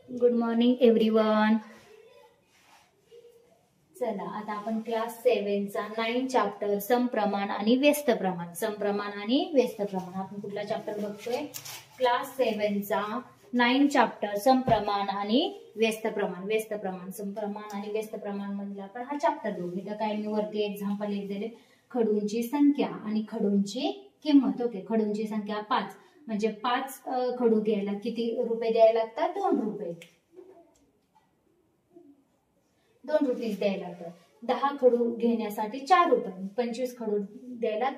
Good morning everyone. चला आता आपण क्लास 7 चा 9 चॅप्टर समप्रमाण आणि व्यस्त प्रमाण. समप्रमाण आणि व्यस्त प्रमाण आपण कुठला चॅप्टर बघतोय? क्लास 7 चा 9 चॅप्टर समप्रमाण आणि व्यस्त प्रमाण. व्यस्त प्रमाण, समप्रमाण आणि व्यस्त प्रमाण म्हणजे आपण हा चॅप्टर बघू. इथं काय मी वरती एक्झाम्पल लिहिलेले दिले. खडूंची संख्या आणि खडूंची किंमत. ओके, खडूंची संख्या 5 म्हणजे 5 खडू घ्यायला किती रुपये द्यायला लागतात? 2 रुपये. 2 रुपीज द्यायला लागतात. 10 खडू घेण्यासाठी 4 रुपये. 25 खडू द्यायला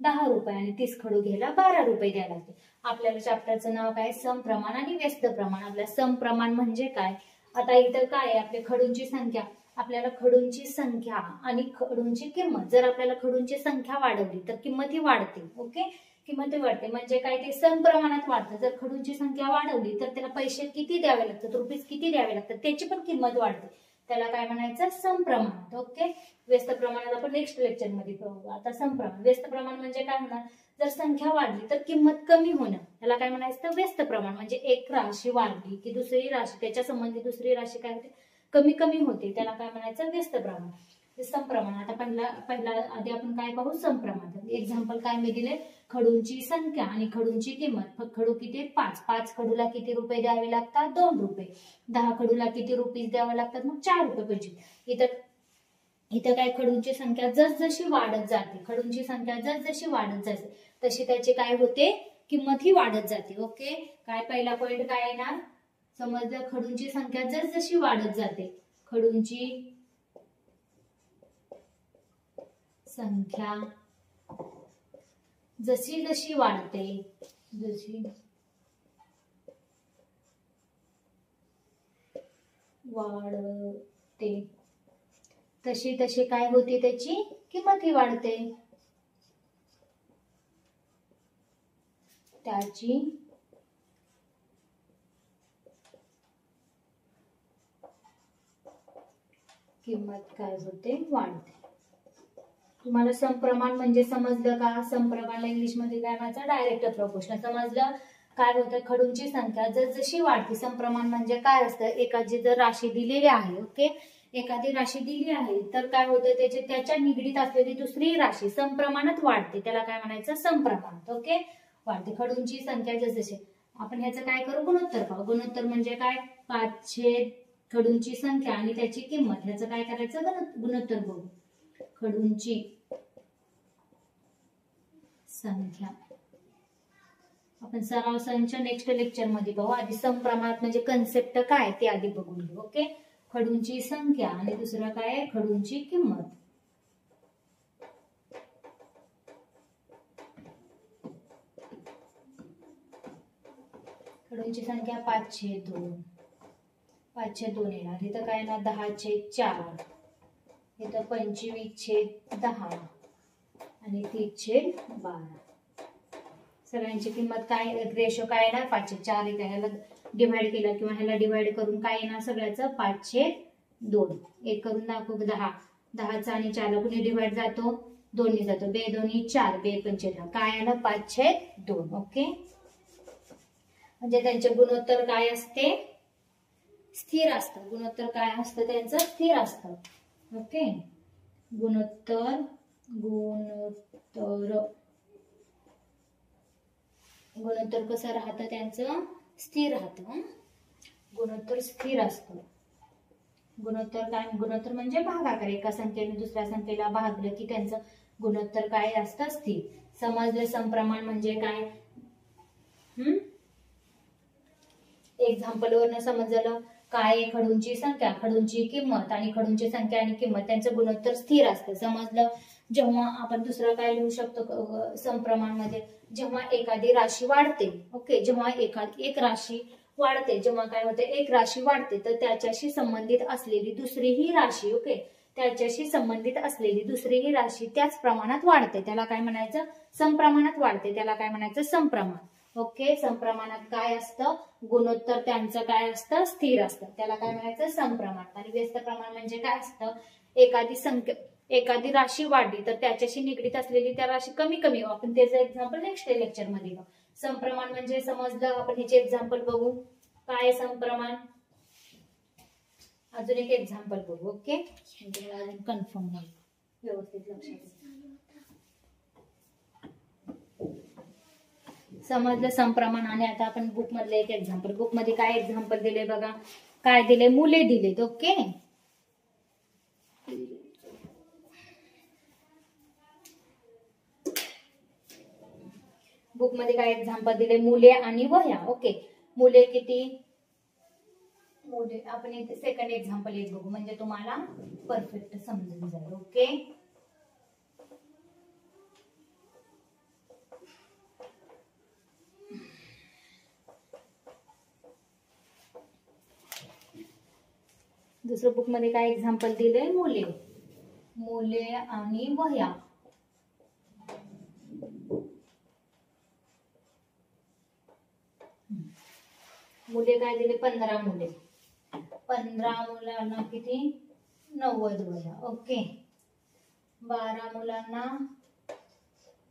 10 रुपये आणि 30 खडू घ्यायला 12 रुपये द्यायला लागते. आपल्याला चॅप्टरचं नाव काय? समप्रमाण आणि व्यस्त प्रमाण. आपल्या समप्रमाण म्हणजे काय? आता इथं काय आहे? आपल्या खडूंची संख्या. आपल्याला खडूंची संख्या आणि खडूंची किंमत. जर आपल्याला खडूंची संख्या वाढवली तर किंमतही वाढते. ओके, किंमतही वाढते म्हणजे काय? ते समप्रमाणात वाढतं. जर खडूंची संख्या वाढवली तर त्याला पैसे किती द्यावे लागतात? रुपीज किती द्यावे लागतात? त्याची पण किंमत वाढते. त्याला काय म्हणायचं? समप्रमाणात. ओके, व्यस्त प्रमाणात आपण नेक्स्ट लेक्चर मध्ये बघू. आता समप्रमाण. व्यस्त प्रमाण म्हणजे काय होणार? जर संख्या वाढली तर किंमत कमी होणं, त्याला काय म्हणायचं? व्यस्त प्रमाण. म्हणजे एक राशी वाढली की दुसरी राशी, त्याच्या संबंधित दुसरी राशी काय होते? कमी कमी होते. त्याला काय म्हणायचं? व्यस्त प्रमाण. समप्रमाण. आता पहिला आधी आपण काय पाहू? समप्रमाण. एक्झाम्पल काय मी दिले? खडूंची संख्या आणि खडूंची किंमत. खडू किती? 5. 5 खडूला किती रुपये द्यावे लागतात? 2 रुपये. 10 खडूला किती रुपीज द्यावे लागतात? मग 4 रुपये 25. इथं काय? खडूंची संख्या जसजशी वाढत जाते, खडूंची संख्या जसजशी वाढत जाते तशी त्याची काय होते? किंमत ही वाढत जाते. ओके, काय पहिला पॉइंट काय येणार? समजलं? खडूंची संख्या जसजशी वाढत जाते, खडूंची संख्या जशी जशी वाढते, जशी वाढते तशी तशी काय होते? त्याची किंमतही वाढते. त्याची किंमत काय होते? वाढते. तुम्हाला समप्रमाण म्हणजे समजलं का? समप्रमाण इंग्लिश मध्ये काय म्हणायचं? Direct proportional. समजलं? काय होतं? खडूंची संख्या जसजशी वाढते. समप्रमाण म्हणजे काय असतं? एखादी जर राशी दिलेली आहे, ओके, एखादी राशी दिली आहे तर काय होतं? त्याच्या निगडीत असलेली दुसरी राशी समप्रमाणात वाढते. त्याला काय म्हणायचं? समप्रमाणात. ओके, वाढते. खडूंची संख्या जसजशी. आपण ह्याचं काय करू? गुणोत्तर पाहू. गुणोत्तर म्हणजे काय? 5 खडूंची संख्या आणि त्याची किंमत. ह्याचं काय करायचं? गुणोत्तर बघू. खडूंची संख्या आपण सराव संच नेक्स्ट लेक्चर मध्ये पाहू. आधी समप्रमाणात म्हणजे कन्सेप्ट काय ते आधी बघून घेऊ. ओके, खडूंची संख्या आणि दुसरं काय आहे? खडूंची किंमत. खडूंची संख्या 5/2. 5/2 येणार. इथं काय येणार? 10/4. इथं 25/10 आणि 30/12. सगळ्यांची किंमत काय? रेशो काय येणार? 5/4. ह्याला डिवाइड केलं किंवा ह्याला डिवाइड करून काय येणार? सगळ्याचं 5/2. 1 करून दाखवू. 10. 10चा आणि 4ला कुणी डिवाइड जातो? 2 जातो. 2 2 4. 2 5 काय आलं? 5/2. ओके, म्हणजे त्यांचे गुणोत्तर काय असते? स्थिर असतं. गुणोत्तर काय असतं त्यांचं? स्थिर असतं. ओके, गुणोत्तर कसं राहतं त्यांचं? स्थिर राहतं. गुणोत्तर स्थिर असतं. गुणोत्तर काय? गुणोत्तर म्हणजे भागाकार. एका संख्येने दुसऱ्या संख्येला भागलं की त्यांचं गुणोत्तर काय असतं? स्थिर. समजलं? समप्रमाण म्हणजे काय? एक्झाम्पल वरनं समजलं काय? खडूंची संख्या, खडूंची किंमत आणि खडूंची संख्या आणि किंमत त्यांचं गुणोत्तर स्थिर असतं. समजलं? जेव्हा आपण दुसरं काय लिहू शकतो समप्रमाण मध्ये? जेव्हा एखादी राशी वाढते. ओके, जेव्हा एक राशी वाढते, जेव्हा काय होते? एक राशी वाढते तर त्याच्याशी संबंधित असलेली दुसरीही राशी, ओके, त्याच्याशी संबंधित असलेली दुसरीही राशी त्याच प्रमाणात वाढते. त्याला काय म्हणायचं? समप्रमाणात वाढते. त्याला काय म्हणायचं? समप्रमाण. ओके, समप्रमाणात काय असतं? गुणोत्तर त्यांचं काय असतं? स्थिर असतं. त्याला काय म्हणायचं? समप्रमाण. आणि व्यस्त प्रमाण म्हणजे काय असतं? एखादी राशी वाढली तर त्याच्याशी निगडीत असलेली त्या राशी कमी कमी. आपण त्याचं एक्झाम्पल नेक्स्ट लेक्चर मध्ये बघू. समप्रमाण म्हणजे समजलं? आपण ह्याचे एक्झाम्पल बघू. काय समप्रमाण? अजून एक एक्झाम्पल बघू. ओके, म्हणजे अजून कन्फर्म होईल, व्यवस्थित लक्षात येईल. समजलं समप्रमाण. आणि आता आपण बुक मधले एक एक्झाम्पल, बुक मध्ये काय एक्झाम्पल दिले बघा. काय दिले? मुले दिलेत. ओके, बुक मध्ये काय एक्झाम्पल दिले? मुले आणि वह्या. ओके, मुले किती? मुले आपण इथे सेकंड एक्झाम्पल एक बघू, म्हणजे तुम्हाला परफेक्ट समजून जाईल. ओके, दुसरं बुक मध्ये काय एक्झाम्पल दिले? मुले, मुले आणि वह्या. मुले काय दिले? 15 मुले. 15 मुलांना किती? 90 वह्या. ओके, 12 मुलांना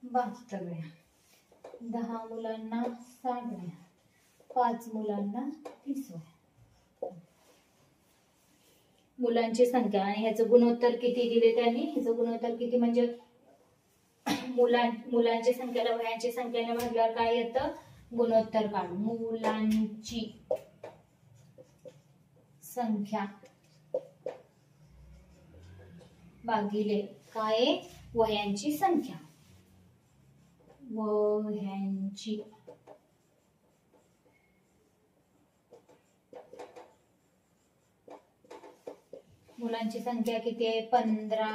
72 वह्या, 10 मुलांना 60 वह्या, 5 मुलांना 30 वह्या. मुलांची संख्या आणि ह्याचं गुणोत्तर किती दिले त्यांनी? ह्याचं गुणोत्तर किती म्हणजे मुलांची संख्याला वह्यांची संख्याने भागल्यावर काय येतं? गुणोत्तर काढू. मुलांची संख्या भागिले काय? वह्यांची संख्या. वह्यांची मुलांची संख्या किती आहे? 15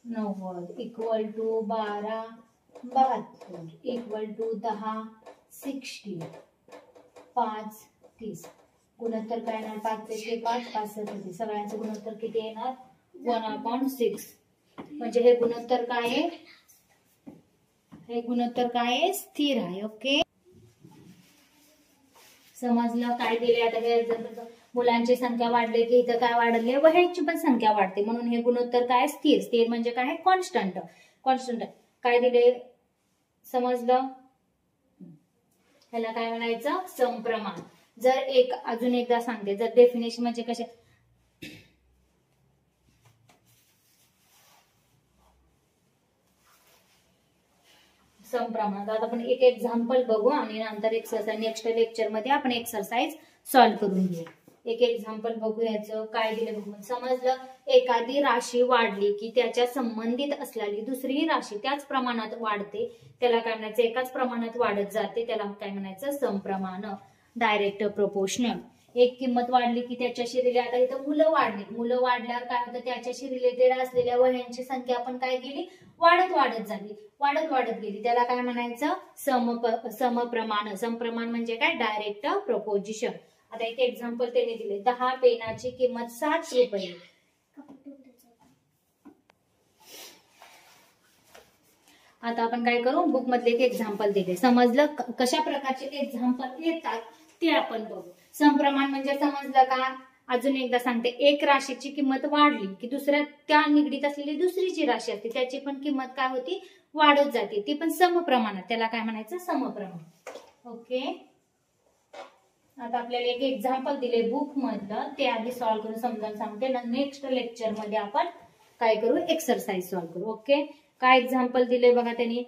90 इक्वल टू 12 72 इक्वल टू 10 60 5 30. गुणोत्तर काय येणार? 5 पैकी 5 5 30. सगळ्यांचं गुणोत्तर किती येणार? 1/6. म्हणजे हे गुणोत्तर काय आहे? हे गुणोत्तर काय आहे? स्थिर आहे. ओके, समजलं काय दिले? आता हे मुलांची संख्या वाढली की इथं काय वाढली? वह्यांची पण संख्या वाढते, म्हणून हे गुणोत्तर काय? स्थिर. स्थिर म्हणजे काय? कॉन्स्टंट. कॉन्स्टंट काय दिले? समजलं? ह्याला काय म्हणायचं? समप्रमाण. जर एक अजून एकदा सांगते, जर डेफिनेशन म्हणजे कसे समप्रमाणात. आता आपण एक एक्झाम्पल बघू आणि नंतर एक्सरसाइज नेक्स्ट लेक्चर मध्ये आपण एक्सरसाइज सॉल्व्ह करून घेऊ. एक एक्झाम्पल बघू. याचं काय दिलं बघू. समजलं? एखादी राशी वाढली की त्याच्या संबंधित असलेली दुसरी राशी त्याच प्रमाणात वाढते, त्याला काय म्हणायचं? एकाच प्रमाणात वाढत जाते, त्याला काय म्हणायचं? समप्रमाण. Direct proportional. एक किंमत वाढली की त्याच्याशी रिलेटेड, आता इथं मुलं वाढली, मुलं वाढल्यावर काय होतं? त्याच्याशी रिलेटेड असलेल्या वह्यांची संख्या आपण काय केली? वाढत वाढत झाली, वाढत वाढत गेली, त्याला काय म्हणायचं? समप्रमाण. समप्रमाण म्हणजे काय? Direct proposition. आता एक एक्झाम्पल त्यांनी दिले. 10 पेनाची किंमत 60 रुपये. आता आपण काय करू? बुक मधले एक एक्झाम्पल दिले. समजलं? कशा प्रकारचे एक्झाम्पल येतात ते आपण बघू. समप्रमाण म्हणजे समजलं का? अजून एकदा सांगते. एक राशीची किंमत वाढली की दुसऱ्या त्या निगडीत असलेली दुसरी जी राशी असते त्याची पण किंमत काय होती? वाढत जाते, ती पण समप्रमाणात. त्याला काय म्हणायचं? समप्रमाण. ओके, आता आपल्याला एक एक्झाम्पल दिले बुक मधलं, ते आधी सॉल्व्ह करून समजावून सांगते. नेक्स्ट लेक्चर मध्ये आपण काय करू? एक्सरसाइज सॉल्व्ह करू. ओके, काय एक्झाम्पल दिले बघा त्यांनी.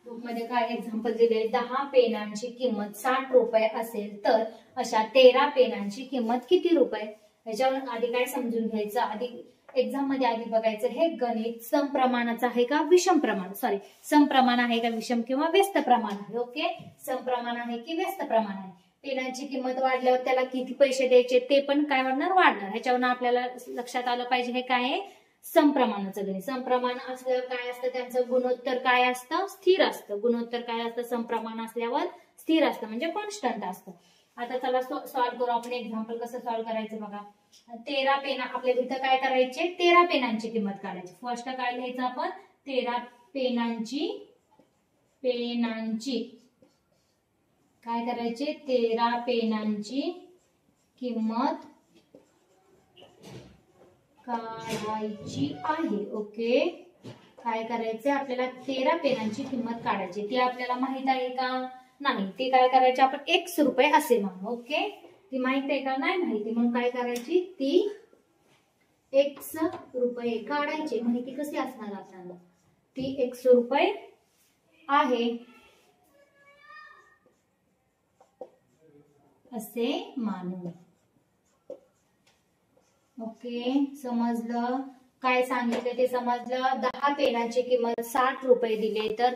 बुक मध्ये काय एक्झाम्पल दिले? 10 पेनांची किंमत 60 रुपये असेल तर अशा 13 पेनांची किंमत किती रुपये? ह्याच्यावर आधी काय समजून घ्यायचं? आधी एक्झाम मध्ये आधी बघायचं हे गणित समप्रमाणाचं आहे का विषम प्रमाण? सॉरी, समप्रमाण आहे का विषम किंवा व्यस्त प्रमाण आहे? ओके, समप्रमाण आहे की व्यस्त प्रमाण आहे? पेनांची किंमत वाढल्यावर त्याला किती पैसे द्यायचे ते पण काय वाढणार? वाढणार. ह्याच्यावरून आपल्याला लक्षात आलं पाहिजे हे काय आहे? समप्रमाणाचं गणित. समप्रमाण असल्यावर काय असतं? त्यांचं गुणोत्तर काय असतं? स्थिर असतं. गुणोत्तर काय असतं? समप्रमाण असल्यावर स्थिर असतं, म्हणजे कॉन्स्टंट असतं. आता चला सॉल्व्ह करू आपण. एक्झाम्पल कसं सॉल्व्ह करायचं बघा. 13 पेना, आपल्याला इथं काय करायचे? 13 पेनांची किंमत काढायची. फर्स्ट काय लिहायचं आपण? 13 पेनांची काय करायचे? 13 पेनांची किंमत काढायची आहे. ओके, काय करायचंय आपल्याला 13 पेनांची किंमत काढायची. ती आपल्याला माहित आहे का? नाही. ती काय करायची आपण x रुपये असे म्हणू. ओके, ती माहित आहे का? नाही माहिती. मग काय करायची? ती x रुपये काढायची. माहिती कशी असणार आपल्याला? ती x रुपये आहे असे मानू. ओके, समजलं? काय सांगितलं ते समजलं? 10 पेनाची किंमत 60 रुपये दिले तर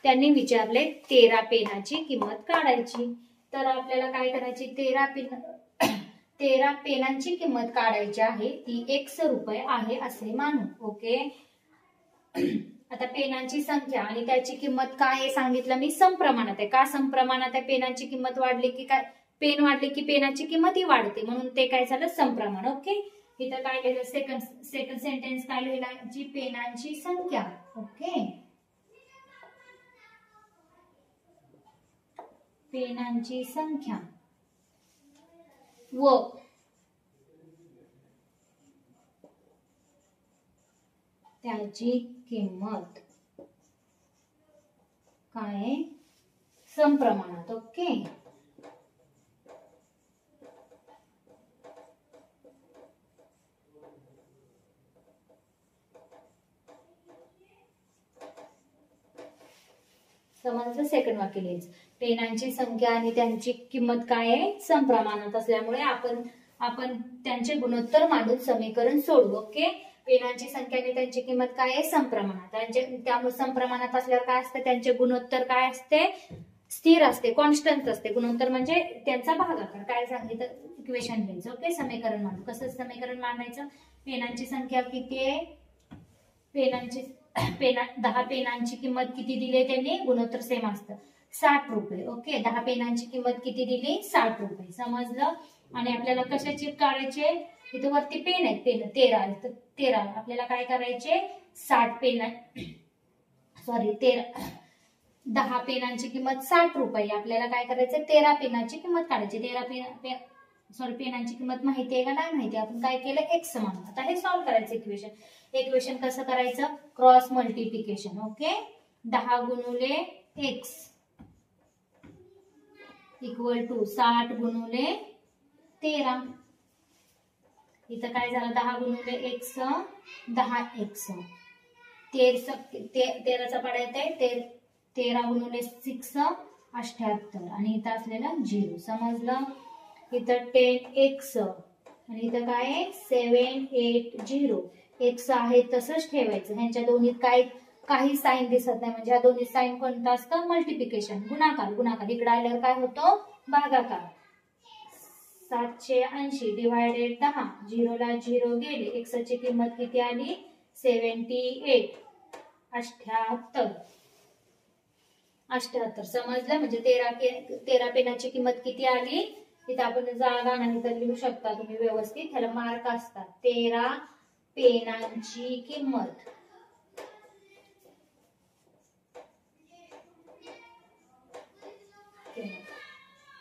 त्यांनी विचारले 13 पेनाची किंमत काढायची. तर आपल्याला काय करायची? 13 पेनांची किंमत काढायची आहे. ती x रुपये आहे असे मानू. ओके, आता पेनांची संख्या आणि त्याची किंमत काय आहे सांगितलं मी? समप्रमाणात आहे. का समप्रमाणात आहे? पेनांची किंमत वाढली की काय? पेन वाढले की पेनाची किंमतही वाढते, म्हणून ते काय झालं? समप्रमाण. ओके, इथं काय लिहिलं? सेकंड सेंटेन्स काय लिहिलाची? पेनांची संख्या. ओके, पेनांची संख्या व त्याची किंमत काय? समप्रमाणात. ओके, समजलं? सेकंड वाक्य लिहायचं. पेनांची संख्या आणि त्यांची किंमत काय आहे? समप्रमाणात असल्यामुळे आपण त्यांचे गुणोत्तर मांडून समीकरण सोडवू. ओके, पेनांची संख्या आणि त्यांची किंमत काय आहे? समप्रमाणात. त्यामुळे समप्रमाणात असल्यावर काय असतं? त्यांचे गुणोत्तर काय असते? स्थिर असते, कॉन्स्टंट असते. गुणोत्तर म्हणजे त्यांचा भागाकार. काय सांगितलं? इक्वेशन घ्यायचं. ओके, समीकरण मांडू. कसं समीकरण मांडायचं? पेनांची संख्या किती आहे? 10 पेनांची किंमत किती दिली त्यांनी? गुणोत्तर सेम असतं, 60 रुपये. ओके, 10 पेनांची किंमत किती दिली? 60 रुपये. समजलं? आणि आपल्याला कशाची काढायचे? इथे वरती पेन आहेत, पेन 13 आपल्याला काय करायचे? 10 पेनांची किंमत 60 रुपये. आपल्याला काय करायचं? 13 पेनाची किंमत काढायची. पेनांची किंमत माहिती आहे का? नाही माहिती. आपण काय केलं? x म्हणून. आता हे सॉल्व्ह करायचं इक्वेशन कसं करायचं? Cross multiplication. ओके, 10 गुणुले x इक्वल टू 60 गुणुले 13. इथं काय झालं? 10 गुणुले x 10x. 13चा पाडा येते 13 गुणुले 6 78 आणि इथं असलेलं 0. समजलं? इथं 10x आणि इथं काय आहे? 780. x आहे तसंच ठेवायचं. ह्यांच्या दोन्हीत काही साईन दिसत नाही, म्हणजे ह्या दोन्ही साईन कोणतं असतं? मल्टिप्लिकेशन, गुणाकार. इकडे आल्यावर काय होतो? भागाकार. 780 डिवायडेड 10. 0 ला 0 गेले. x ची किंमत किती आली? 78. 78. समजलं? म्हणजे 13 पेनाची किंमत किती आली? इथे आपण जागा नाही तर लिहू शकता तुम्ही व्यवस्थित. ह्याला मार्क असतात. 13 पेनांची किंमत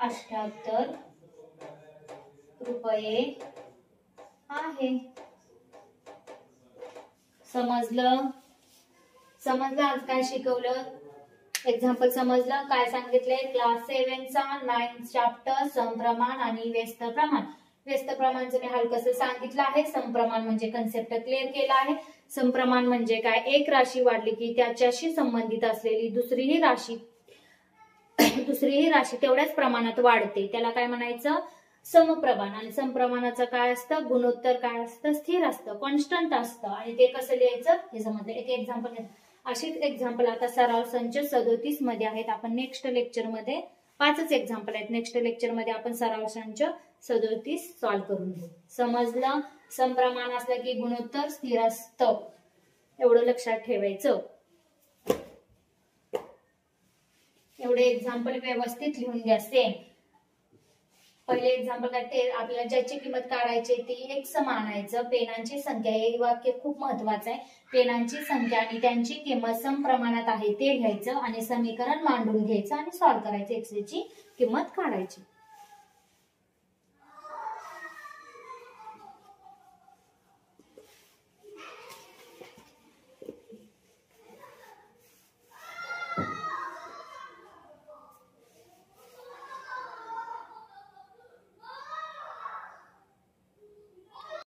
78 रुपये आहे. समजलं? आज काय शिकवलं? एक्झाम्पल समजलं? काय सांगितलंय? क्लास 7चा 9 चॅप्टर समप्रमाण आणि व्यस्त प्रमाण. व्यस्त प्रमाणचं मी हल कसं सांगितलं आहे. समप्रमाण म्हणजे कन्सेप्ट क्लिअर केला आहे. समप्रमाण म्हणजे काय? एक राशी वाढली की त्याच्याशी संबंधित असलेली दुसरीही राशी तेवढ्याच प्रमाणात वाढते. त्याला काय म्हणायचं? समप्रमाण. आणि समप्रमाणाचं काय असतं? गुणोत्तर काय असतं? स्थिर असतं, कॉन्स्टंट असतं. आणि ते कसं लिहायचं हे समजलं. एक एक्झाम्पल. अशीच एक्झाम्पल आता सराव संच 37 मध्ये आहेत. आपण नेक्स्ट लेक्चर मध्ये 5च एक्झाम्पल आहेत. नेक्स्ट लेक्चर मध्ये आपण सराव संच 37 सॉल्व्ह करून घेऊ. समजलं? समप्रमाण असलं की गुणोत्तर स्थिर असतं, एवढं लक्षात ठेवायचं. एवढे एक्झाम्पल व्यवस्थित लिहून घ्या. सेम पहिले एक्झाम्पल काय? ते आपल्याला ज्याची किंमत काढायची ती x मानायचं. पेनांची संख्या, हे वाक्य खूप महत्वाचं आहे. पेनांची संख्या आणि त्यांची किंमत समप्रमाणात आहे ते घ्यायचं आणि समीकरण मांडून घ्यायचं आणि सॉल्व्ह करायचं. x ची किंमत काढायची.